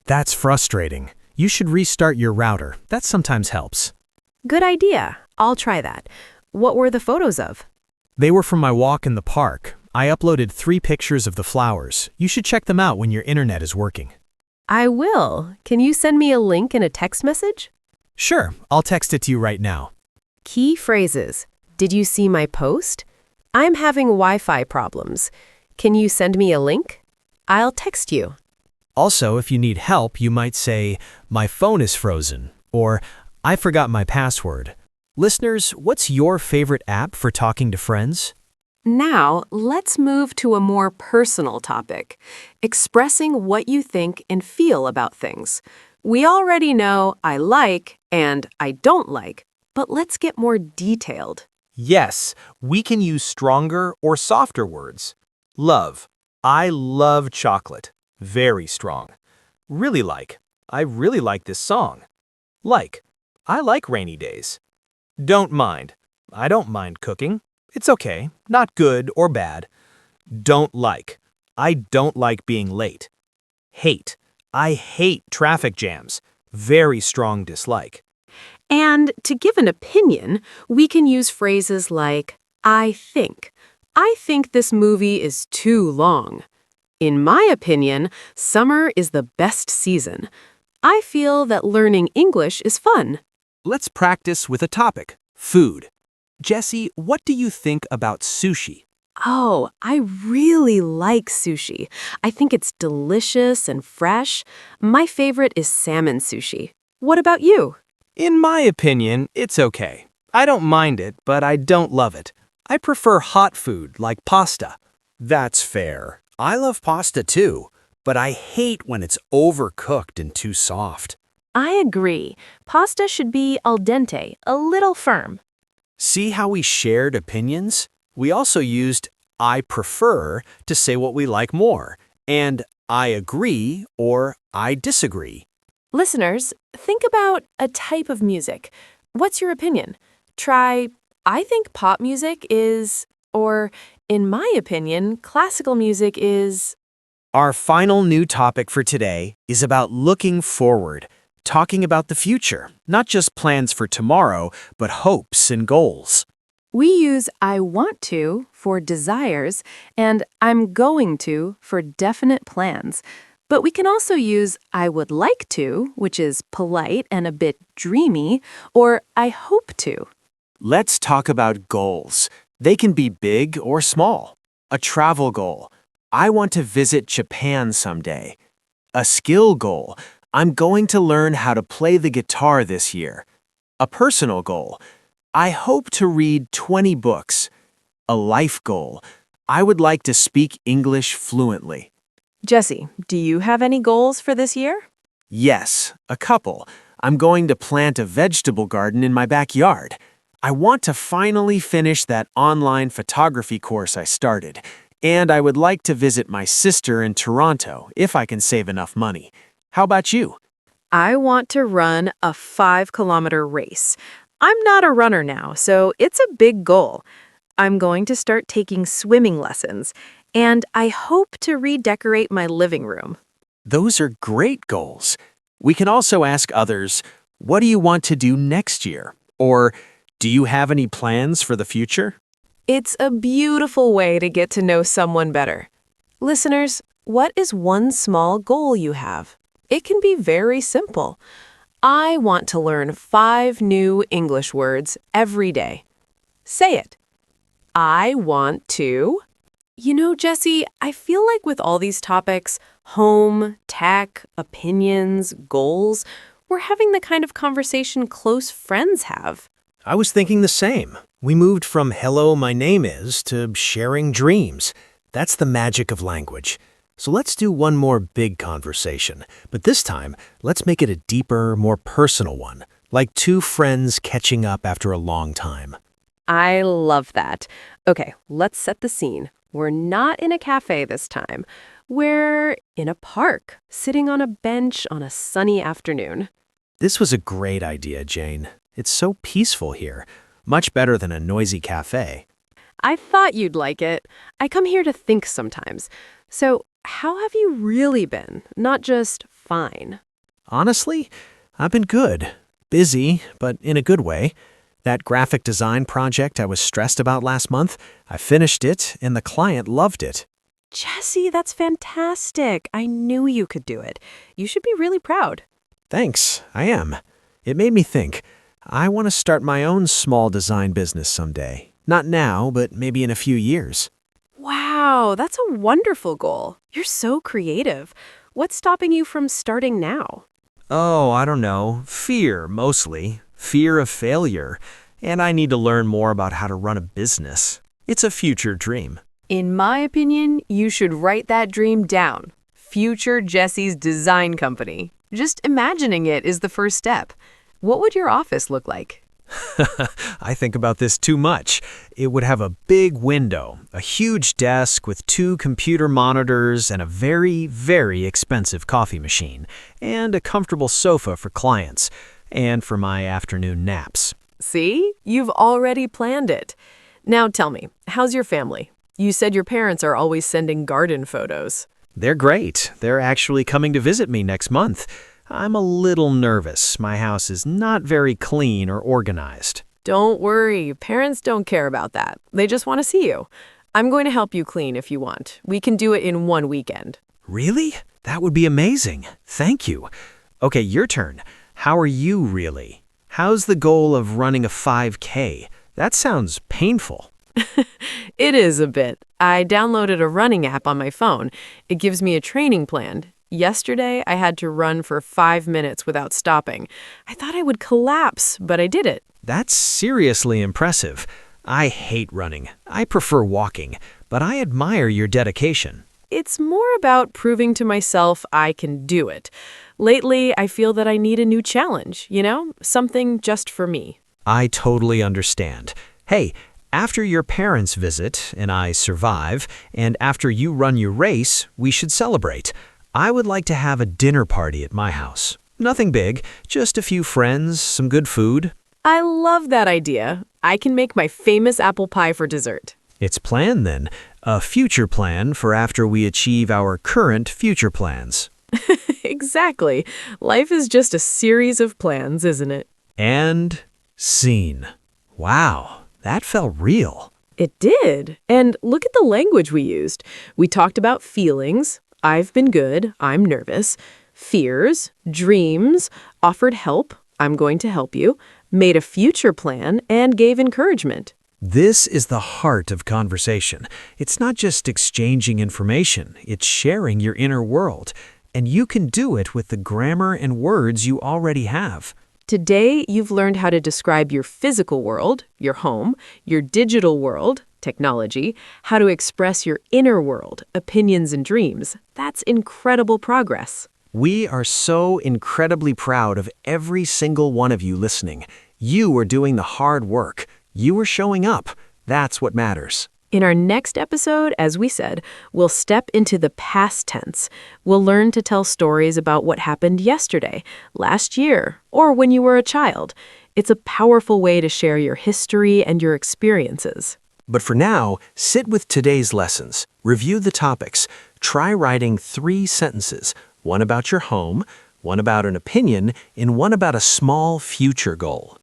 That's frustrating. You should restart your router. That sometimes helps. Good idea. I'll try that. What were the photos of? They were from my walk in the park. I uploaded 3 pictures of the flowers. You should check them out when your internet is working. I will. Can you send me a link in a text message? Sure, I'll text it to you right now. Key phrases. Did you see my post? I'm having Wi-Fi problems. Can you send me a link? I'll text you. Also, if you need help, you might say, my phone is frozen, or I forgot my password. Listeners, what's your favorite app for talking to friends? Now, let's move to a more personal topic, expressing what you think and feel about things. We already know I like and I don't like, but let's get more detailed. Yes, we can use stronger or softer words. Love. I love chocolate. Very strong. Really like. I really like this song. Like. I like rainy days. Don't mind. I don't mind cooking. It's okay. Not good or bad. Don't like. I don't like being late. Hate. I hate traffic jams. Very strong dislike. And to give an opinion, we can use phrases like, I think. I think this movie is too long. In my opinion, summer is the best season. I feel that learning English is fun. Let's practice with a topic. Food. Jessie, what do you think about sushi? Oh, I really like sushi. I think it's delicious and fresh. My favorite is salmon sushi. What about you? In my opinion, it's okay. I don't mind it, but I don't love it. I prefer hot food like pasta. That's fair. I love pasta too, but I hate when it's overcooked and too soft. I agree. Pasta should be al dente, a little firm. See how we shared opinions? We also used I prefer to say what we like more, and I agree or I disagree. Listeners, think about a type of music. What's your opinion? Try, I think pop music is, or in my opinion, classical music is. Our final new topic for today is about looking forward, talking about the future, not just plans for tomorrow, but hopes and goals. We use I want to for desires and I'm going to for definite plans. But we can also use I would like to, which is polite and a bit dreamy, or I hope to. Let's talk about goals. They can be big or small. A travel goal. I want to visit Japan someday. A skill goal. I'm going to learn how to play the guitar this year. A personal goal. I hope to read 20 books. A life goal. I would like to speak English fluently. Jesse, do you have any goals for this year? Yes, a couple. I'm going to plant a vegetable garden in my backyard. I want to finally finish that online photography course I started, and I would like to visit my sister in Toronto if I can save enough money. How about you? I want to run a 5-kilometer race. I'm not a runner now, so it's a big goal. I'm going to start taking swimming lessons, and I hope to redecorate my living room. Those are great goals. We can also ask others, what do you want to do next year? Or, do you have any plans for the future? It's a beautiful way to get to know someone better. Listeners, what is one small goal you have? It can be very simple. I want to learn 5 new English words every day. Say it. I want to. You know, Jesse, I feel like with all these topics, home, tech, opinions, goals, we're having the kind of conversation close friends have. I was thinking the same. We moved from hello, my name is to sharing dreams. That's the magic of language. So let's do one more big conversation, but this time, let's make it a deeper, more personal one, like two friends catching up after a long time. I love that. Okay, let's set the scene. We're not in a cafe this time. We're in a park, sitting on a bench on a sunny afternoon. This was a great idea, Jane. It's so peaceful here, much better than a noisy cafe. I thought you'd like it. I come here to think sometimes. So, how have you really been? Not just fine. Honestly, I've been good. Busy, but in a good way. That graphic design project I was stressed about last month, I finished it and the client loved it. Jesse, that's fantastic. I knew you could do it. You should be really proud. Thanks, I am. It made me think. I want to start my own small design business someday. Not now, but maybe in a few years. Wow, that's a wonderful goal. You're so creative. What's stopping you from starting now? Oh, I don't know. Fear, mostly. Fear of failure. And I need to learn more about how to run a business. It's a future dream. In my opinion, you should write that dream down. Future Jesse's Design Company. Just imagining it is the first step. What would your office look like? I think about this too much. It would have a big window, a huge desk with 2 computer monitors and a very, very expensive coffee machine, and a comfortable sofa for clients, and for my afternoon naps. See? You've already planned it. Now tell me, how's your family? You said your parents are always sending garden photos. They're great. They're actually coming to visit me next month. I'm a little nervous. My house is not very clean or organized. Don't worry, parents don't care about that. They just want to see you. I'm going to help you clean if you want. We can do it in one weekend. Really? That would be amazing. Thank you. Okay, your turn. How are you really? How's the goal of running a 5K? That sounds painful. It is a bit. I downloaded a running app on my phone. It gives me a training plan. Yesterday, I had to run for 5 minutes without stopping. I thought I would collapse, but I did it. That's seriously impressive. I hate running. I prefer walking, but I admire your dedication. It's more about proving to myself I can do it. Lately, I feel that I need a new challenge, something just for me. I totally understand. Hey, after your parents visit and I survive, and after you run your race, we should celebrate. I would like to have a dinner party at my house. Nothing big, just a few friends, some good food. I love that idea. I can make my famous apple pie for dessert. It's planned then, a future plan for after we achieve our current future plans. Exactly. Life is just a series of plans, isn't it? And scene. Wow, that felt real. It did. And look at the language we used. We talked about feelings. I've been good. I'm nervous. Fears, dreams, offered help. I'm going to help you. Made a future plan and gave encouragement. This is the heart of conversation. It's not just exchanging information, it's sharing your inner world. And you can do it with the grammar and words you already have. Today, you've learned how to describe your physical world, your home, your digital world, technology, how to express your inner world, opinions and dreams. That's incredible progress. We are so incredibly proud of every single one of you listening. You are doing the hard work. You are showing up. That's what matters. In our next episode, as we said, we'll step into the past tense. We'll learn to tell stories about what happened yesterday, last year, or when you were a child. It's a powerful way to share your history and your experiences. But for now, sit with today's lessons. Review the topics. Try writing 3 sentences, one about your home, one about an opinion, and one about a small future goal.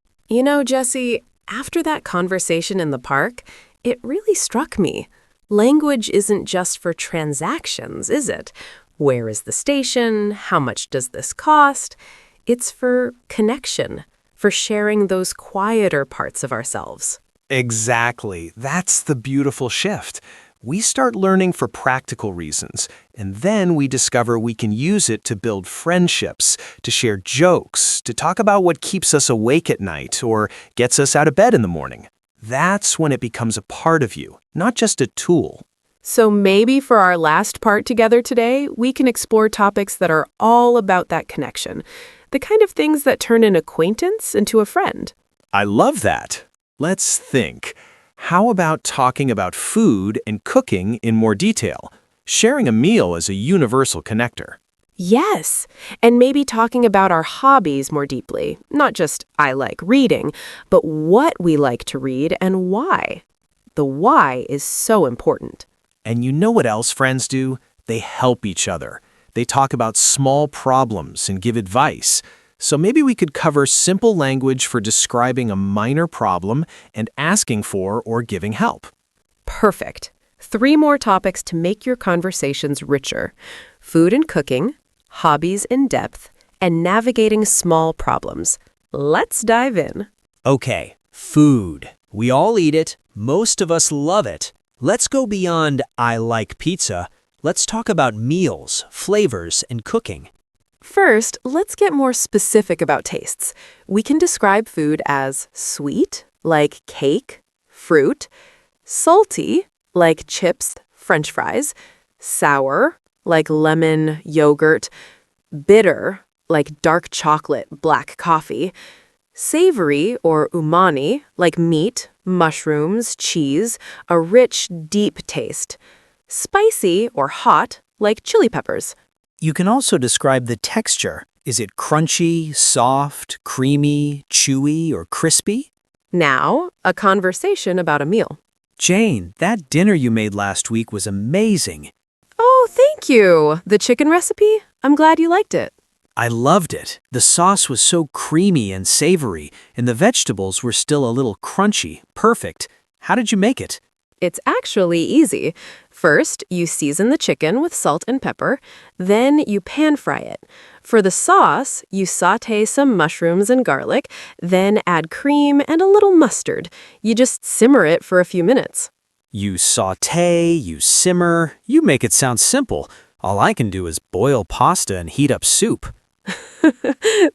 Jesse, after that conversation in the park, it really struck me. Language isn't just for transactions, is it? Where is the station? How much does this cost? It's for connection, for sharing those quieter parts of ourselves. Exactly. That's the beautiful shift. We start learning for practical reasons, and then we discover we can use it to build friendships, to share jokes, to talk about what keeps us awake at night or gets us out of bed in the morning. That's when it becomes a part of you, not just a tool. So maybe for our last part together today, we can explore topics that are all about that connection, the kind of things that turn an acquaintance into a friend. I love that. Let's think. How about talking about food and cooking in more detail? Sharing a meal is a universal connector. Yes, and maybe talking about our hobbies more deeply. Not just I like reading, but what we like to read and why. The why is so important. And you know what else friends do? They help each other. They talk about small problems and give advice. So maybe we could cover simple language for describing a minor problem and asking for or giving help. Perfect. 3 more topics to make your conversations richer. Food and cooking, hobbies in depth, and navigating small problems. Let's dive in. Okay, food. We all eat it. Most of us love it. Let's go beyond I like pizza. Let's talk about meals, flavors, and cooking. First, let's get more specific about tastes. We can describe food as sweet, like cake, fruit, salty, like chips, French fries, sour, like lemon, yogurt, bitter, like dark chocolate, black coffee, savory or umami, like meat, mushrooms, cheese, a rich, deep taste, spicy or hot, like chili peppers. You can also describe the texture. Is it crunchy, soft, creamy, chewy, or crispy? Now, a conversation about a meal. Jane, that dinner you made last week was amazing. Oh, thank you. The chicken recipe? I'm glad you liked it. I loved it. The sauce was so creamy and savory, and the vegetables were still a little crunchy. Perfect. How did you make it? It's actually easy. First, you season the chicken with salt and pepper, then you pan fry it. For the sauce, you sauté some mushrooms and garlic, then add cream and a little mustard. You just simmer it for a few minutes. You saute, you simmer, you make it sound simple. All I can do is boil pasta and heat up soup.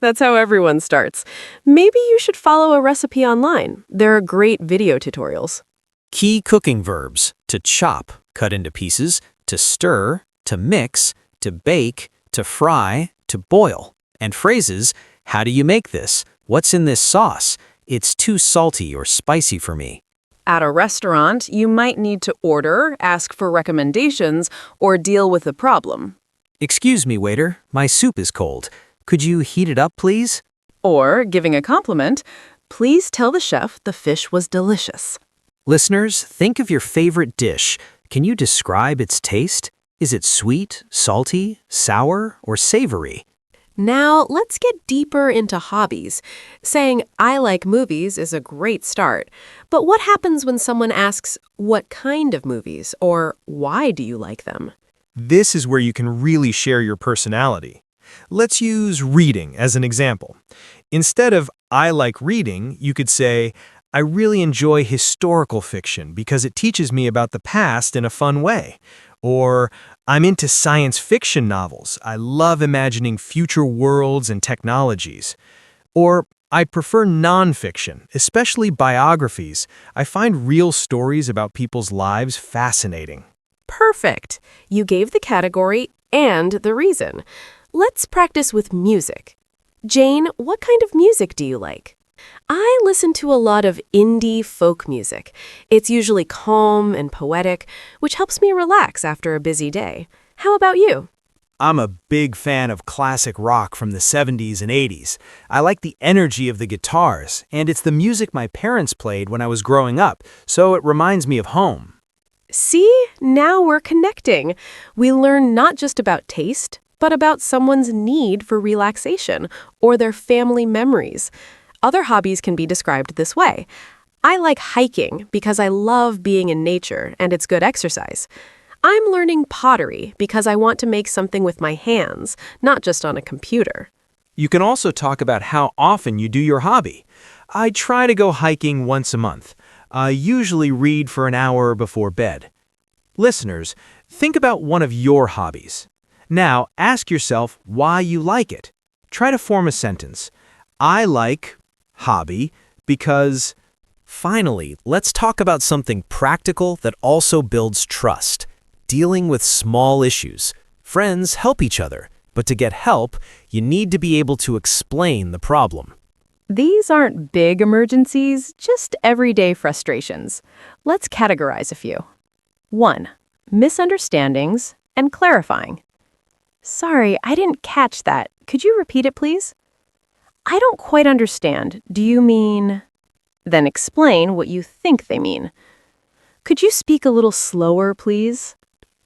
That's how everyone starts. Maybe you should follow a recipe online. There are great video tutorials. Key cooking verbs: to chop, cut into pieces, to stir, to mix, to bake, to fry, to boil. And phrases: how do you make this? What's in this sauce? It's too salty or spicy for me. At a restaurant, you might need to order, ask for recommendations, or deal with the problem. Excuse me, waiter, my soup is cold. Could you heat it up, please? Or, giving a compliment, please tell the chef the fish was delicious. Listeners, think of your favorite dish. Can you describe its taste? Is it sweet, salty, sour, or savory? Now, let's get deeper into hobbies. Saying, I like movies is a great start. But what happens when someone asks, what kind of movies, or why do you like them? This is where you can really share your personality. Let's use reading as an example. Instead of I like reading, you could say, I really enjoy historical fiction because it teaches me about the past in a fun way. Or, I'm into science fiction novels. I love imagining future worlds and technologies. Or, I prefer nonfiction, especially biographies. I find real stories about people's lives fascinating. Perfect. You gave the category and the reason. Let's practice with music. Jane, what kind of music do you like? I listen to a lot of indie folk music. It's usually calm and poetic, which helps me relax after a busy day. How about you? I'm a big fan of classic rock from the 70s and 80s. I like the energy of the guitars, and it's the music my parents played when I was growing up, so it reminds me of home. See, now we're connecting. We learn not just about taste, but about someone's need for relaxation or their family memories. Other hobbies can be described this way. I like hiking because I love being in nature and it's good exercise. I'm learning pottery because I want to make something with my hands, not just on a computer. You can also talk about how often you do your hobby. I try to go hiking once a month. I usually read for an hour before bed. Listeners, think about one of your hobbies. Now, ask yourself why you like it. Try to form a sentence. I like hobby because... Finally, let's talk about something practical that also builds trust. Dealing with small issues. Friends help each other, but to get help, you need to be able to explain the problem. These aren't big emergencies, just everyday frustrations. Let's categorize a few. 1. Misunderstandings and clarifying. Sorry, I didn't catch that. Could you repeat it, please? I don't quite understand. Do you mean... Then explain what you think they mean. Could you speak a little slower, please?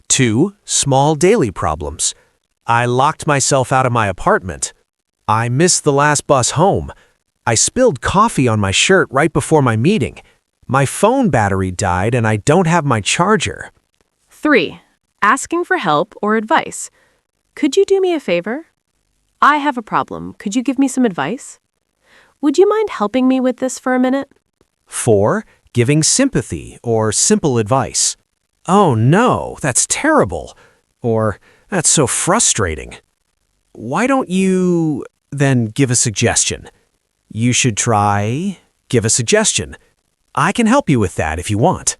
2. Small daily problems. I locked myself out of my apartment. I missed the last bus home. I spilled coffee on my shirt right before my meeting. My phone battery died and I don't have my charger. 3. Asking for help or advice. Could you do me a favor? I have a problem. Could you give me some advice? Would you mind helping me with this for a minute? 4. Giving sympathy or simple advice. Oh no, that's terrible. Or, that's so frustrating. Why don't you then give a suggestion? You should try give a suggestion. I can help you with that if you want.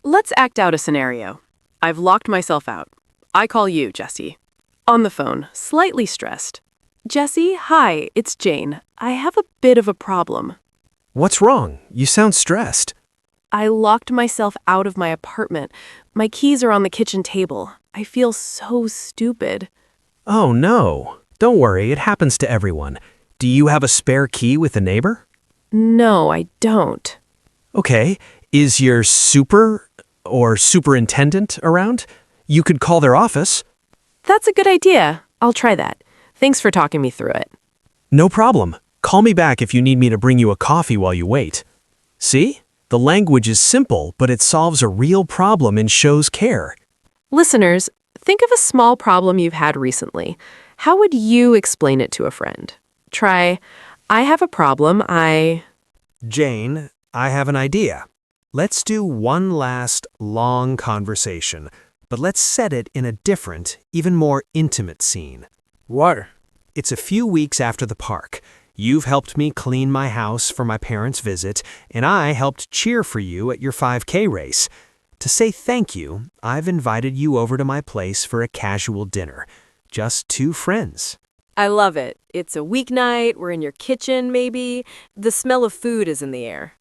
Let's act out a scenario. I've locked myself out. I call you, Jessie. On the phone, slightly stressed. Jessie, hi, it's Jane. I have a bit of a problem. What's wrong? You sound stressed. I locked myself out of my apartment. My keys are on the kitchen table. I feel so stupid. Oh no. Don't worry, it happens to everyone. Do you have a spare key with a neighbor? No, I don't. Okay. Is your super or superintendent around? You could call their office. That's a good idea. I'll try that. Thanks for talking me through it. No problem. Call me back if you need me to bring you a coffee while you wait. See? The language is simple, but it solves a real problem and shows care. Listeners, think of a small problem you've had recently. How would you explain it to a friend? Try, I have a problem, Jane, I have an idea. Let's do one last long conversation, but let's set it in a different, even more intimate scene. What? It's a few weeks after the park. You've helped me clean my house for my parents' visit, and I helped cheer for you at your 5K race. To say thank you, I've invited you over to my place for a casual dinner. Just two friends. I love it. It's a weeknight, we're in your kitchen maybe. The smell of food is in the air.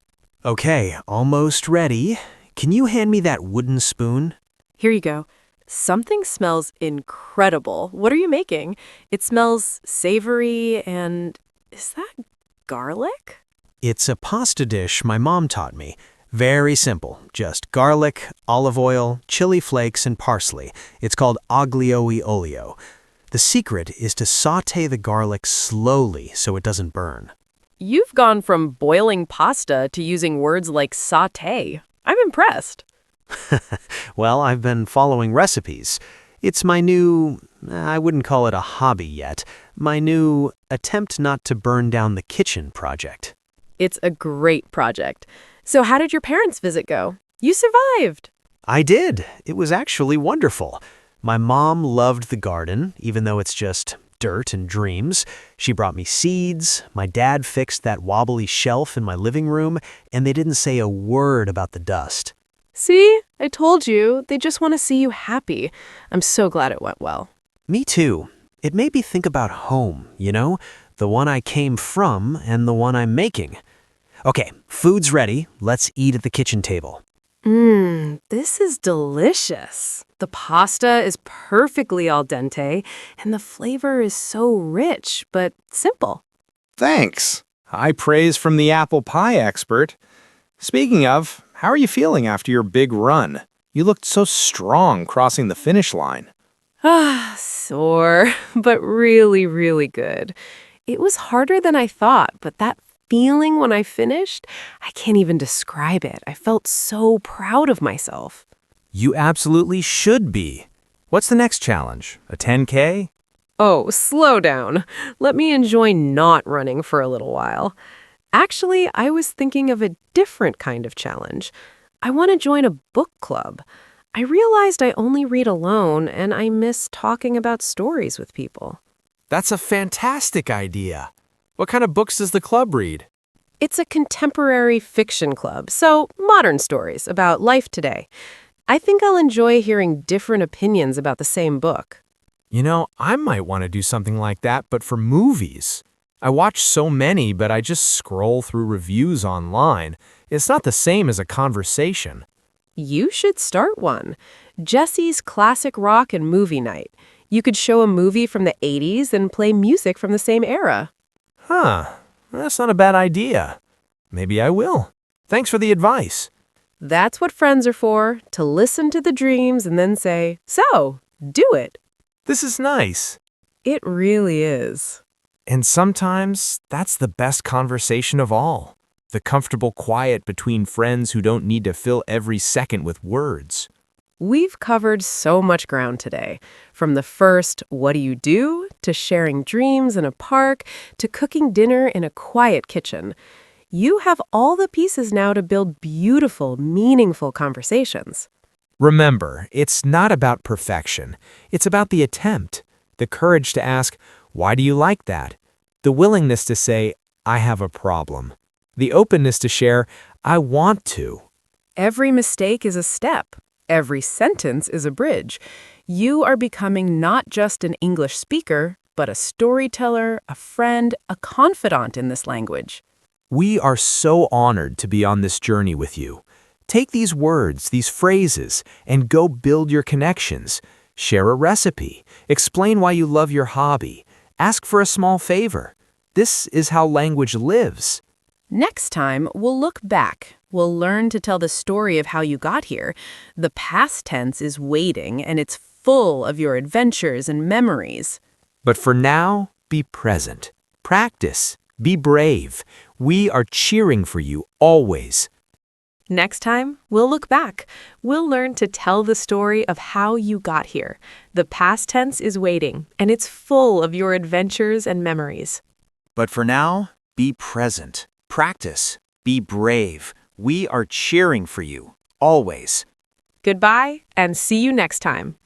Okay, almost ready. Can you hand me that wooden spoon? Here you go. Something smells incredible. What are you making? It smells savory and... is that garlic? It's a pasta dish my mom taught me. Very simple. Just garlic, olive oil, chili flakes, and parsley. It's called aglio e olio. The secret is to saute the garlic slowly so it doesn't burn. You've gone from boiling pasta to using words like sauté. I'm impressed. Well, I've been following recipes. It's my new, I wouldn't call it a hobby yet, my new attempt not to burn down the kitchen project. It's a great project. So how did your parents' visit go? You survived. I did. It was actually wonderful. My mom loved the garden, even though it's just dirt and dreams. She brought me seeds, my dad fixed that wobbly shelf in my living room, and they didn't say a word about the dust. See? I told you. They just want to see you happy. I'm so glad it went well. Me too. It made me think about home, you know? The one I came from and the one I'm making. Okay, food's ready. Let's eat at the kitchen table. This is delicious. The pasta is perfectly al dente, and the flavor is so rich, but simple. Thanks. High praise from the apple pie expert. Speaking of, how are you feeling after your big run? You looked so strong crossing the finish line. Sore, but really, really good. It was harder than I thought, but that feeling when I finished, I can't even describe it. I felt so proud of myself. You absolutely should be. What's the next challenge? A 10K? Oh, slow down. Let me enjoy not running for a little while. Actually, I was thinking of a different kind of challenge. I want to join a book club. I realized I only read alone, and I miss talking about stories with people. That's a fantastic idea. What kind of books does the club read? It's a contemporary fiction club, so modern stories about life today. I think I'll enjoy hearing different opinions about the same book. You know, I might want to do something like that, but for movies. I watch so many, but I just scroll through reviews online. It's not the same as a conversation. You should start one. Jesse's Classic Rock and Movie Night. You could show a movie from the 80s and play music from the same era. Huh, that's not a bad idea. Maybe I will. Thanks for the advice. That's what friends are for, to listen to the dreams and then say, so, do it. This is nice. It really is. And sometimes that's the best conversation of all. The comfortable quiet between friends who don't need to fill every second with words. We've covered so much ground today, from the first what do you do, to sharing dreams in a park, to cooking dinner in a quiet kitchen. You have all the pieces now to build beautiful, meaningful conversations. Remember, it's not about perfection. It's about the attempt, the courage to ask, why do you like that? The willingness to say, I have a problem. The openness to share, I want to. Every mistake is a step. Every sentence is a bridge. You are becoming not just an English speaker, but a storyteller, a friend, a confidant in this language. We are so honored to be on this journey with you. Take these words, these phrases, and go build your connections. Share a recipe. Explain why you love your hobby. Ask for a small favor. This is how language lives. Next time, we'll look back. We'll learn to tell the story of how you got here. The past tense is waiting, and it's full of your adventures and memories. But for now, be present. Practice. Be brave. We are cheering for you always. Next time, we'll look back. We'll learn to tell the story of how you got here. The past tense is waiting, and it's full of your adventures and memories. But for now, be present. Practice. Be brave. We are cheering for you. Always. Goodbye, and see you next time.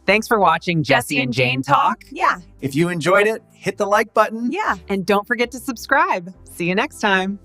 Thanks for watching Jesse and Jane Talk. Yeah. If you enjoyed it, hit the like button. Yeah. And don't forget to subscribe. See you next time.